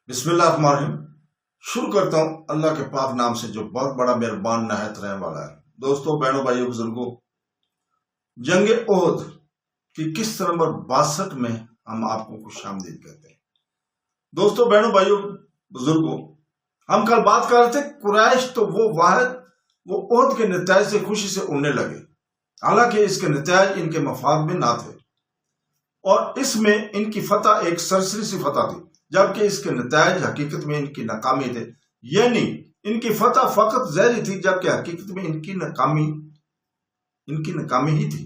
بسم اللہ الرحمن الرحیم۔ شروع کرتا ہوں اللہ کے پاک نام سے جو بہت بڑا مہربان نہایت رحم والا ہے۔ دوستو، بہنوں، بھائیوں، بزرگوں، جنگ احد کی قسط نمبر 62 میں ہم آپ کو خوش آمدید کہتے ہیں۔ دوستو، بہنوں، بھائیوں، بزرگوں، ہم کل بات کر رہے تھے قریش تو وہ احد کے نتائج سے خوشی سے اڑنے لگے، حالانکہ اس کے نتائج ان کے مفاد میں نہ تھے، اور اس میں ان کی فتح ایک سرسری سی فتح تھی، جبکہ اس کے نتائج حقیقت میں ان کی ناکامی تھے۔ یعنی ان کی فتح فقط ظاہری تھی، جبکہ حقیقت میں ان کی ناکامی ہی تھی۔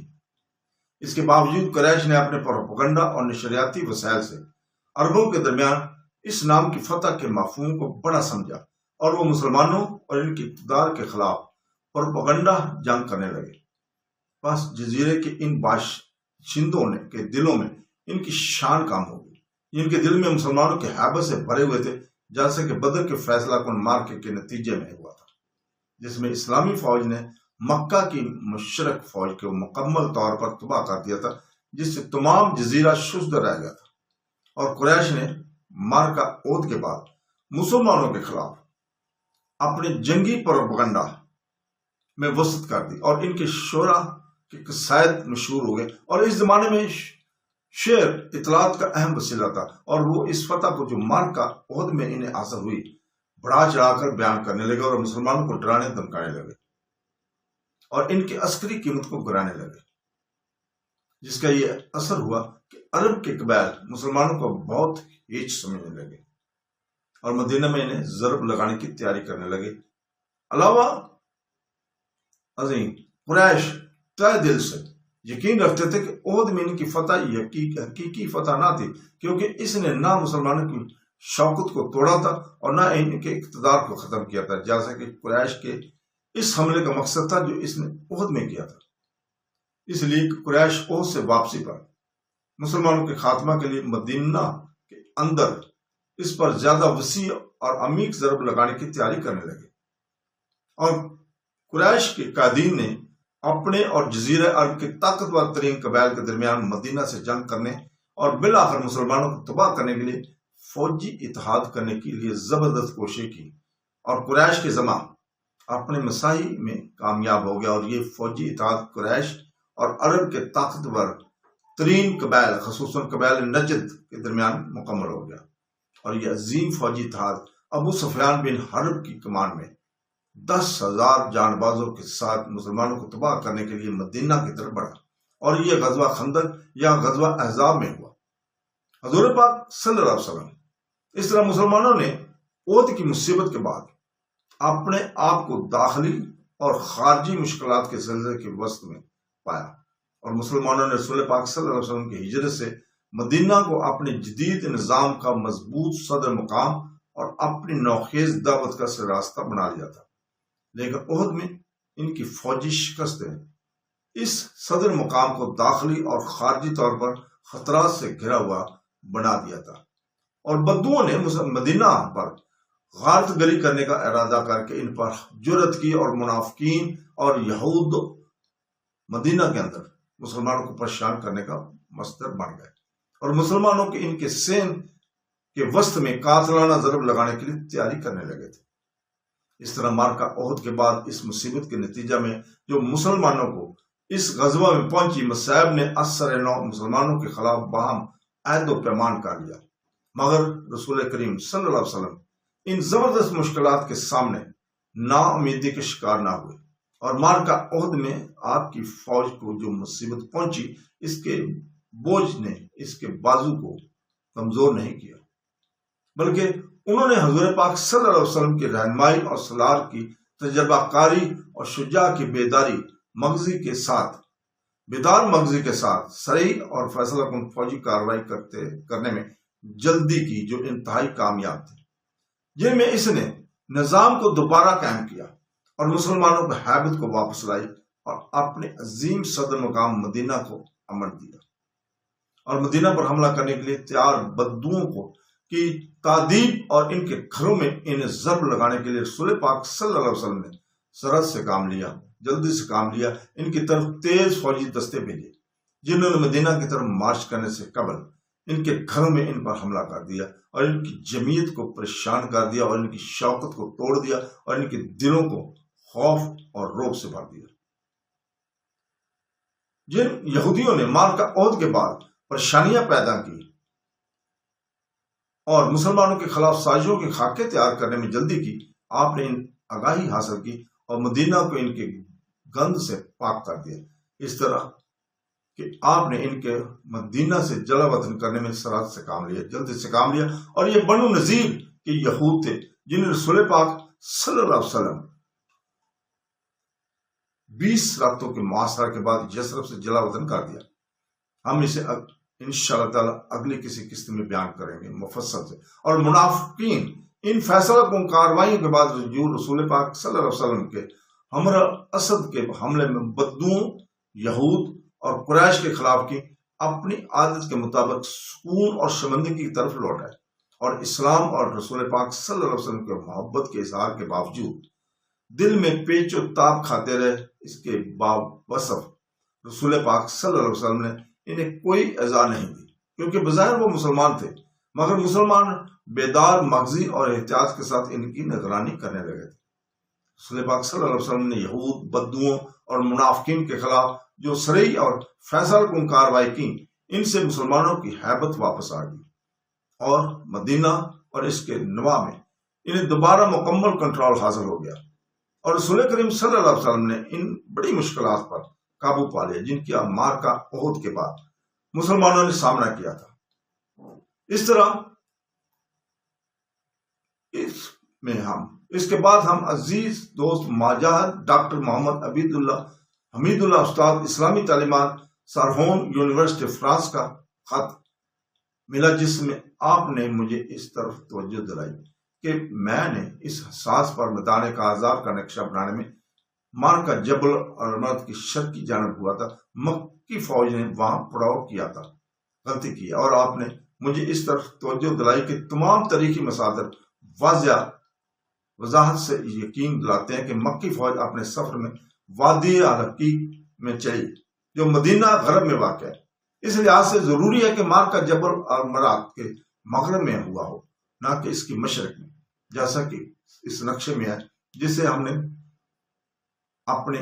اس کے باوجود قریش نے اپنے پروپیگنڈا اور نشریاتی وسائل سے عربوں کے درمیان اس نام کی فتح کے مفہوم کو بڑا سمجھا، اور وہ مسلمانوں اور ان کی اقتدار کے خلاف پروپیگنڈا جنگ کرنے لگے۔ بس جزیرے کے ان باشندوں کے دلوں میں ان کی شان کام ہو گئی۔ ان کے دل میں مسلمانوں کے ہیبت سے بھرے ہوئے تھے، جیسے کہ بدر کے فیصلہ کن معرکے کے نتیجے میں ہوا تھا، جس میں اسلامی فوج نے مکہ کی مشرق فوج کو مکمل طور پر تباہ کر دیا تھا، جس سے تمام جزیرہ شست رہ گیا تھا، اور قریش نے معرکہ احد کے بعد مسلمانوں کے خلاف اپنے جنگی پروپیگنڈا میں وسعت کر دی، اور ان کے شعرا کے قصائد مشہور ہو گئے، اور اس زمانے میں شعر اطلاعات کا اہم وسیلہ تھا، اور وہ اس فتح کو جو معرکہ احد میں انہیں حاصل ہوئی بڑھا چڑھا کر بیان کرنے لگے، اور مسلمانوں کو ڈرانے دھمکانے لگے، اور ان کی عسکری قیمت کو گرانے لگے، جس کا یہ اثر ہوا کہ عرب کے قبائل مسلمانوں کو بہت ہیچ سمجھنے لگے، اور مدینہ میں انہیں ضرب لگانے کی تیاری کرنے لگے۔ علاوہ عظیم قریش تہ دل سے یقین رکھتے تھے کہ احد میں ان کی فتح حقیقی فتح نہ تھی، کیونکہ اس نے نہ مسلمانوں کی شوکت کو توڑا تھا اور نہ ان کے اقتدار کو ختم کیا تھا، جیسا کہ قریش کے اس حملے کا مقصد تھا جو اس نے احد میں کیا تھا۔ اس لیے قریش احد سے واپسی پر مسلمانوں کے خاتمہ کے لیے مدینہ کے اندر اس پر زیادہ وسیع اور عمیق ضرب لگانے کی تیاری کرنے لگے، اور قریش کے قائدین نے اپنے اور جزیرہ عرب کے طاقتور ترین قبائل کے درمیان مدینہ سے جنگ کرنے اور بالآخر مسلمانوں کو تباہ کرنے کے لیے فوجی اتحاد کرنے کے لیے زبردست کوشش کی، اور قریش کے زماں اپنے مساعی میں کامیاب ہو گیا، اور یہ فوجی اتحاد قریش اور عرب کے طاقتور ترین قبائل خصوصاً قبائل نجد کے درمیان مکمل ہو گیا، اور یہ عظیم فوجی اتحاد ابو سفیان بن حرب کی کمان میں 10,000 جان بازوں کے ساتھ مسلمانوں کو تباہ کرنے کے لیے مدینہ کی طرف بڑھا، اور یہ غزوہ خندق یا غزوہ احزاب میں ہوا۔ حضور پاک صلی اللہ علیہ وسلم اس طرح مسلمانوں نے احد کی مصیبت کے بعد اپنے آپ کو داخلی اور خارجی مشکلات کے زلزلے کے وسط میں پایا، اور مسلمانوں نے رسول پاک صلی اللہ علیہ وسلم کی ہجرت سے مدینہ کو اپنے جدید نظام کا مضبوط صدر مقام اور اپنی نوخیز دعوت کا راستہ بنا لیا تھا، لیکن احد میں ان کی فوجی شکستیں اس صدر مقام کو داخلی اور خارجی طور پر خطرات سے گھرا ہوا بنا دیا تھا، اور بدوؤں نے مدینہ پر غارت گری کرنے کا ارادہ کر کے ان پر جرأت کی، اور منافقین اور یہود مدینہ کے اندر مسلمانوں کو پریشان کرنے کا مصدر بن گئے، اور مسلمانوں کے ان کے سین کے وسط میں قاتلانہ ضرب لگانے کے لیے تیاری کرنے لگے تھے۔ اس طرح معرکہ احد کے بعد اس مصیبت کے نتیجہ میں جو مسلمانوں کو اس غزوہ میں پہنچی، مصائب نے اثر نو مسلمانوں کے خلاف باہم عہد و پیمان کر لیا، مگر رسول کریم صلی اللہ علیہ وسلم ان زبردست مشکلات کے سامنے نا امیدی کے شکار نہ ہوئے، اور معرکہ احد میں آپ کی فوج کو جو مصیبت پہنچی، اس کے بوجھ نے اس کے بازو کو کمزور نہیں کیا، بلکہ انہوں نے حضور پاک صلی اللہ علیہ وسلم کی رہنمائی اور سلار کی تجربہ کاری اور شجاع کی بیدار مغزی کے ساتھ صریح اور فیصلہ کن فوجی کارروائی کرنے میں جلدی کی، جو انتہائی کامیاب تھی، جن میں اس نے نظام کو دوبارہ قائم کیا اور مسلمانوں کی ہیبت کو واپس لائی، اور اپنے عظیم صدر مقام مدینہ کو امن دیا، اور مدینہ پر حملہ کرنے کے لیے تیار بدوؤں کو کی تعدیب اور ان کے گھروں میں انہیں ضرب لگانے کے لیے رسول پاک صلی اللہ علیہ وسلم نے سرحد سے کام لیا، جلدی سے کام لیا، ان کی طرف تیز فوجی دستے بھیجے، جنہوں نے مدینہ کی طرف مارچ کرنے سے قبل ان کے گھروں میں ان پر حملہ کر دیا اور ان کی جمعیت کو پریشان کر دیا اور ان کی شوکت کو توڑ دیا اور ان کے دلوں کو خوف اور رعب سے بھر دیا۔ جن یہودیوں نے معرکہ احد کے بعد پریشانیاں پیدا کی اور مسلمانوں کے خلاف سازشوں کے خاکے تیار کرنے میں جلدی کی، آپ نے ان آگاہی حاصل کی اور مدینہ کو ان کے گند سے پاک کر دیا، اس طرح کہ آپ نے ان کے مدینہ سے جلا وطن کرنے میں سرعت سے کام لیا، جلدی سے کام لیا۔ اور یہ بنو نذیر کے یہود تھے جنہوں نے رسول پاک صلی اللہ علیہ وسلم 20 راتوں کے محاصرہ کے بعد یثرب سے جلا وطن کر دیا۔ ہم اسے انشاءاللہ تعالی اگلی کسی قسط میں بیان کریں گے مفصل سے۔ اور منافقین ان فیصلہ کن کارروائیوں کے بعد رسول پاک صلی اللہ علیہ وسلم کے ہمراہ اسد کے حملے میں بدوؤں، یہود اور قریش کے خلاف کی اپنی عادت کے مطابق سکون اور شرمندگی کی طرف لوٹ آئے اور اسلام اور رسول پاک صلی اللہ علیہ وسلم کے محبت کے اظہار کے باوجود دل میں پیچ و تاب کھاتے رہے۔ اس کے باوصف رسول پاک صلی اللہ علیہ وسلم نے انہیں کوئی ایذا نہیں دی، کیونکہ بظاہر وہ مسلمان تھے، مگر مسلمان بیدار مغزی اور احتیاط کے ساتھ ان کی نگرانی کرنے لگے تھے۔ رسول پاک صلی اللہ علیہ وسلم نے یہود، بدوؤں اور منافقین کے خلاف جو صریح اور فیصلہ کن کارروائی کی، ان سے مسلمانوں کی ہیبت واپس آ گئی اور مدینہ اور اس کے نواح میں انہیں دوبارہ مکمل کنٹرول حاصل ہو گیا، اور رسول کریم صلی اللہ علیہ وسلم نے ان بڑی مشکلات پر قابو پا لیا جن کی معرکہ احد کے بعد مسلمانوں نے سامنا کیا تھا۔ اس طرح اس کے بعد ہم عزیز دوست ماجد ڈاکٹر محمد حمید اللہ استاد اسلامی تعلیمات سارہون یونیورسٹی فرانس کا خط ملا، جس میں آپ نے مجھے اس طرف توجہ دلائی کہ میں نے اس حساس پر میدان کا آزاد کا نقشہ بنانے میں معرکہ جبل ارمد کی شرقی جانب ہوا تھا، مکی فوج نے وہاں پڑاؤ کیا تھا، غلطی کی، اور آپ نے مجھے اس طرف توجہ دلائی کہ تمام تاریخی مصادر وضاحت سے یقین دلاتے ہیں کہ مکی فوج اپنے سفر میں وادی الحقیق میں چلی جو مدینہ غرب میں واقع ہے۔ اس لحاظ سے ضروری ہے کہ معرکہ جبل ارمد کے مغرب میں ہوا ہو، نہ کہ اس کی مشرق میں، جیسا کہ اس نقشے میں ہے جسے ہم نے اپنے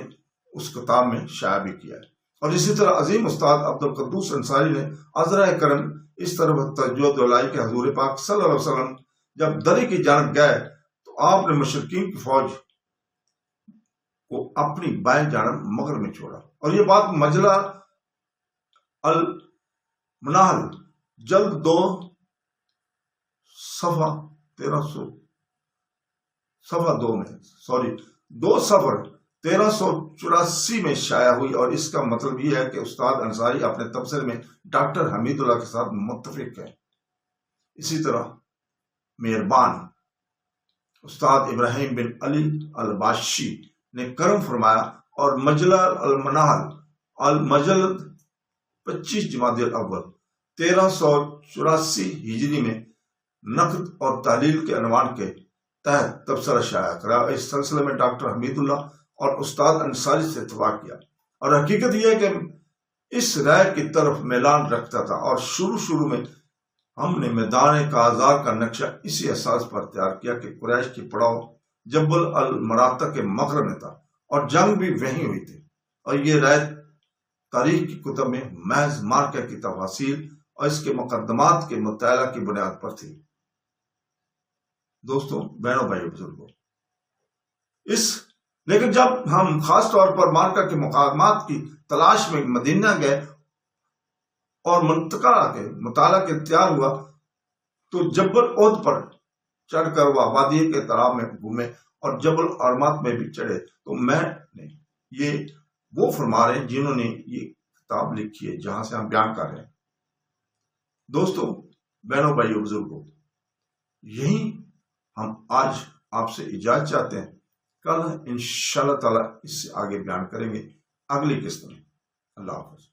اس کتاب میں شائع بھی کیا ہے۔ اور اسی طرح عظیم استاد عبدالقدوس انصاری نے عذرا کرم اس طرح توجہ دلائی کہ حضور پاک صلی اللہ علیہ وسلم جب دری کی جانب گئے تو آپ نے مشرقین کی فوج کو اپنی بائیں جانب مغرب میں چھوڑا، اور یہ بات مجلہ المناہل جلد 2 صفحہ 1384 میں شائع ہوئی، اور اس کا مطلب یہ ہے کہ استاد انصاری اپنے تبصرے میں ڈاکٹر حمید اللہ کے ساتھ متفق ہے۔ اسی طرح مہربان استاد ابراہیم بن علی الباشی نے کرم فرمایا اور مجلہ المناہل المجلد 25 جمادی الاول 1384 ہجری میں نقد اور تحلیل کے عنوان کے تحت تبصرہ شائع کرا۔ اس سلسلے میں ڈاکٹر حمید اللہ اور استاد انصاری سے اتفاق کیا، اور حقیقت یہ ہے کہ اس رائے کی طرف میلان رکھتا تھا، اور شروع میں ہم نے میدان کازار کا نقشہ اسی اساس پر تیار کیا کہ قریش کی پڑاؤ جبل المراتا کے مغرب میں تھا اور جنگ بھی وہیں ہوئی تھی، اور یہ رائے تاریخ کی کتب میں محض معرکہ کی تفاصیل اور اس کے مقدمات کے مطالعہ کی بنیاد پر تھی۔ دوستوں، بہنوں، بھائیوں، بزرگوں، لیکن جب ہم خاص طور پر معرکہ کے مقامات کی تلاش میں مدینہ گئے اور منطقہ کے مطالعہ کے تیار ہوا تو جبل احد پر چڑھ کر وہ وادی کے تالاب میں گھومے اور جبل ارمات میں بھی چڑھے تو میں نے یہ وہ فرما رہے ہیں جنہوں نے یہ کتاب لکھی ہے جہاں سے ہم بیان کر رہے ہیں۔ دوستوں، بہنوں، بھائیوں، بزرگوں، یہی ہم آج آپ سے اجازت چاہتے ہیں۔ کل انشاءاللہ تعالی اس سے آگے بیان کریں گے اگلی قسط میں۔ اللہ حافظ۔